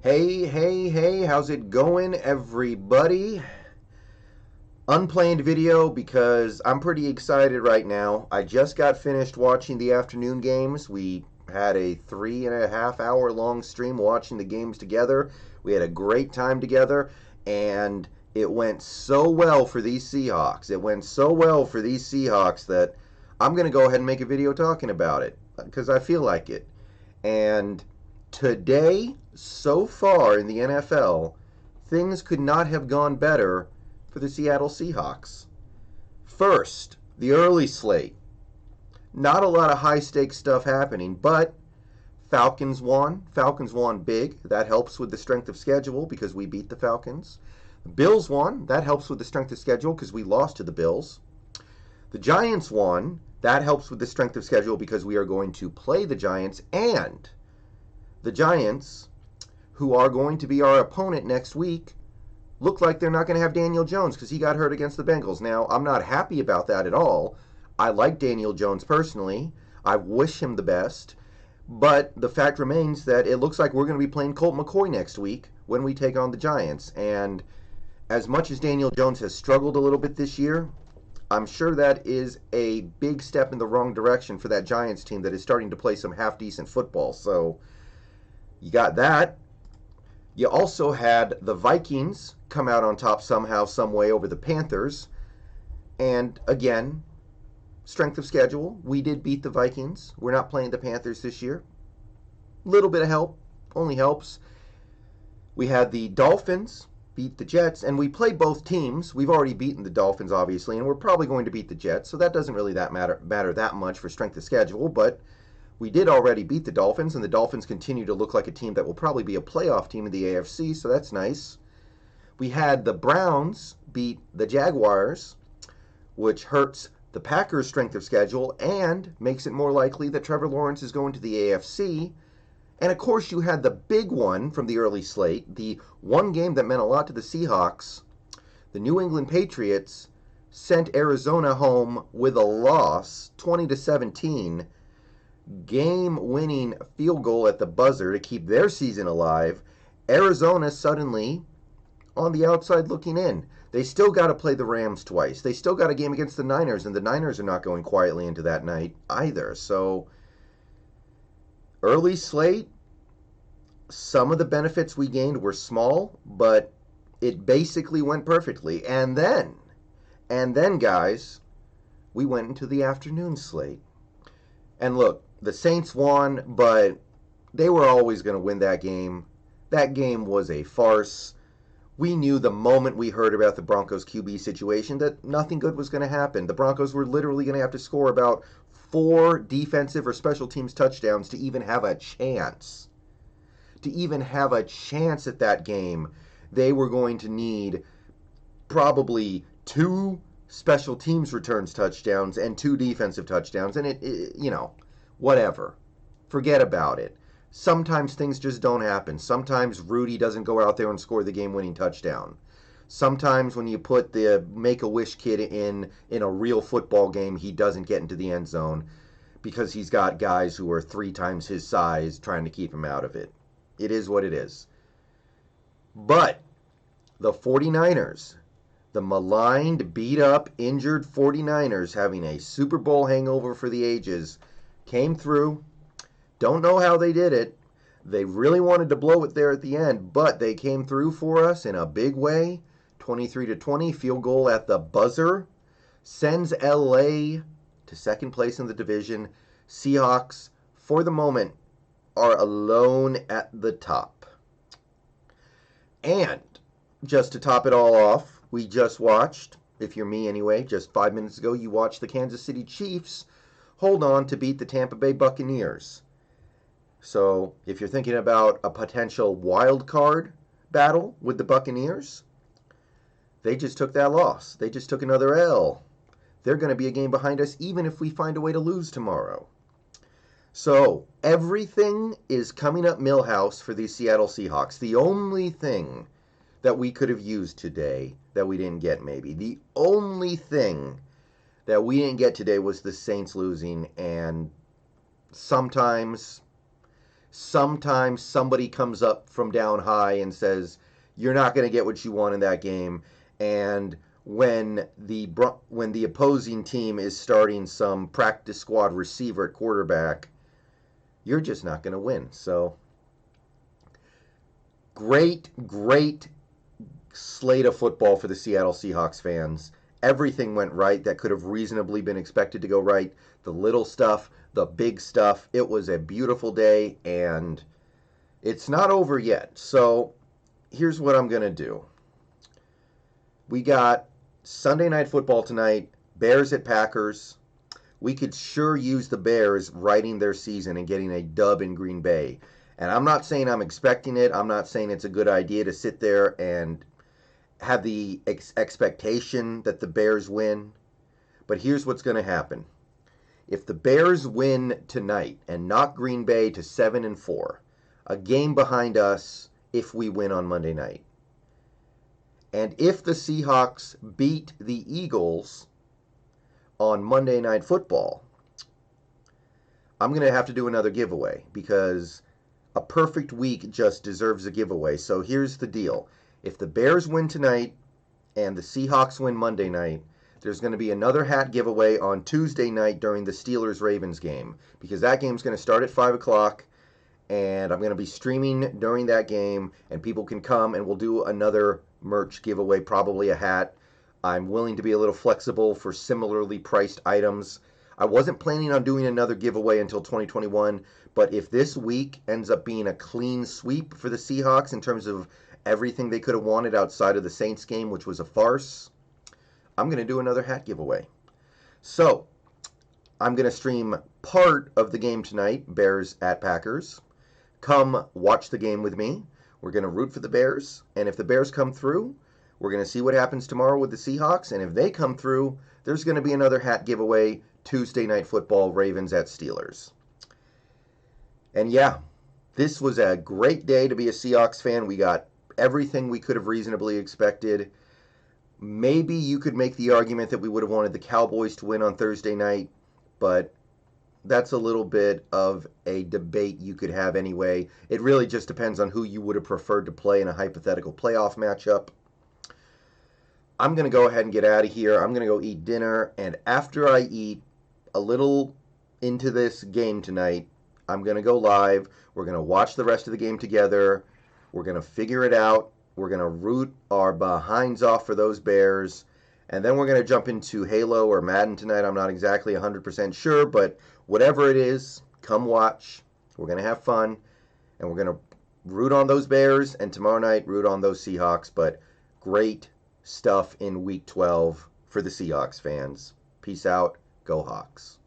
Hey, hey, hey, how's it going, everybody? Unplanned video because I'm pretty excited right now. I just got finished watching the afternoon games. We had a 3.5 hour long stream watching the games together. We had a great time together, and it went so well for these Seahawks. It went so well for these Seahawks that I'm going to go ahead and make a video talking about it because I feel like it. And today, so far in the NFL, things could not have gone better for the Seattle Seahawks. First, the early slate. Not a lot of high-stakes stuff happening, but Falcons won. Falcons won big. That helps with the strength of schedule because we beat the Falcons. The Bills won. That helps with the strength of schedule because we lost to the Bills. The Giants won. That helps with the strength of schedule because we are going to play the Giants. And the Giants, who are going to be our opponent next week, look like they're not going to have Daniel Jones because he got hurt against the Bengals. Now, I'm not happy about that at all. I like Daniel Jones personally. I wish him the best. But the fact remains that it looks like we're going to be playing Colt McCoy next week when we take on the Giants. And as much as Daniel Jones has struggled a little bit this year, I'm sure that is a big step in the wrong direction for that Giants team that is starting to play some half-decent football. So you got that. You also had the Vikings come out on top somehow, some way over the Panthers. And again, strength of schedule. We did beat the Vikings. We're not playing the Panthers this year. Little bit of help. Only helps. We had the Dolphins beat the Jets, and we played both teams. We've already beaten the Dolphins, obviously, and we're probably going to beat the Jets, so that doesn't really matter that much for strength of schedule, but we did already beat the Dolphins, and the Dolphins continue to look like a team that will probably be a playoff team in the AFC, so that's nice. We had the Browns beat the Jaguars, which hurts the Packers' strength of schedule and makes it more likely that Trevor Lawrence is going to the AFC. And of course, you had the big one from the early slate, the one game that meant a lot to the Seahawks. The New England Patriots sent Arizona home with a loss, 20-17. Game-winning field goal at the buzzer to keep their season alive. Arizona suddenly on the outside looking in. They still got to play the Rams twice. They still got a game against the Niners, and the Niners are not going quietly into that night either. So, early slate, some of the benefits we gained were small, but it basically went perfectly. And then, guys, we went into the afternoon slate. And look, the Saints won, but they were always going to win that game. That game was a farce. We knew the moment we heard about the Broncos QB situation that nothing good was going to happen. The Broncos were literally going to have to score about 4 defensive or special teams touchdowns to even have a chance. To even have a chance at that game, they were going to need probably 2 special teams returns touchdowns and 2 defensive touchdowns. And it whatever. Forget about it. Sometimes things just don't happen. Sometimes Rudy doesn't go out there and score the game-winning touchdown. Sometimes when you put the Make-A-Wish kid in a real football game, he doesn't get into the end zone because he's got guys who are 3 times his size trying to keep him out of it. It is what it is. But the 49ers, the maligned, beat-up, injured 49ers having a Super Bowl hangover for the ages, came through. Don't know how they did it. They really wanted to blow it there at the end, but they came through for us in a big way. 23-20, field goal at the buzzer. Sends LA to second place in the division. Seahawks, for the moment, are alone at the top. And just to top it all off, we just watched, if you're me anyway, just 5 minutes ago, you watched the Kansas City Chiefs hold on to beat the Tampa Bay Buccaneers. So if you're thinking about a potential wild card battle with the Buccaneers, they just took that loss. They just took another L. They're going to be a game behind us even if we find a way to lose tomorrow. So everything is coming up Millhouse for the Seattle Seahawks. The only thing that we could have used today that we didn't get maybe, the only thing that we didn't get today was the Saints losing, and sometimes sometimes somebody comes up from down high and says, you're not going to get what you want in that game. And when the opposing team is starting some practice squad receiver at quarterback, you're just not going to win. So great slate of football for the Seattle Seahawks fans. Everything went right that could have reasonably been expected to go right. The little stuff, the big stuff. It was a beautiful day, and it's not over yet. So here's what I'm going to do. We got Sunday Night Football tonight, Bears at Packers. We could sure use the Bears writing their season and getting a dub in Green Bay. And I'm not saying I'm expecting it. I'm not saying it's a good idea to sit there and have the expectation that the Bears win. But here's what's going to happen. If the Bears win tonight and knock Green Bay to 7-4, a game behind us if we win on Monday night. And if the Seahawks beat the Eagles on Monday Night Football, I'm going to have to do another giveaway because a perfect week just deserves a giveaway. So here's the deal. If the Bears win tonight and the Seahawks win Monday night, there's going to be another hat giveaway on Tuesday night during the Steelers-Ravens game because that game's going to start at 5 o'clock, and I'm going to be streaming during that game, and people can come, and we'll do another merch giveaway, probably a hat. I'm willing to be a little flexible for similarly priced items. I wasn't planning on doing another giveaway until 2021, but if this week ends up being a clean sweep for the Seahawks in terms of everything they could have wanted outside of the Saints game, which was a farce, I'm going to do another hat giveaway. So, I'm going to stream part of the game tonight, Bears at Packers. Come watch the game with me. We're going to root for the Bears, and if the Bears come through, we're going to see what happens tomorrow with the Seahawks, and if they come through, there's going to be another hat giveaway, Tuesday Night Football, Ravens at Steelers. And yeah, this was a great day to be a Seahawks fan. We got everything we could have reasonably expected. Maybe you could make the argument that we would have wanted the Cowboys to win on Thursday night, but that's a little bit of a debate you could have anyway. It really just depends on who you would have preferred to play in a hypothetical playoff matchup. I'm going to go ahead and get out of here. I'm going to go eat dinner, and after I eat a little into this game tonight, I'm going to go live. We're going to watch the rest of the game together. We're going to figure it out. We're going to root our behinds off for those Bears. And then we're going to jump into Halo or Madden tonight. I'm not exactly 100% sure, but whatever it is, come watch. We're going to have fun. And we're going to root on those Bears. And tomorrow night, root on those Seahawks. But great stuff in Week 12 for the Seahawks fans. Peace out. Go Hawks.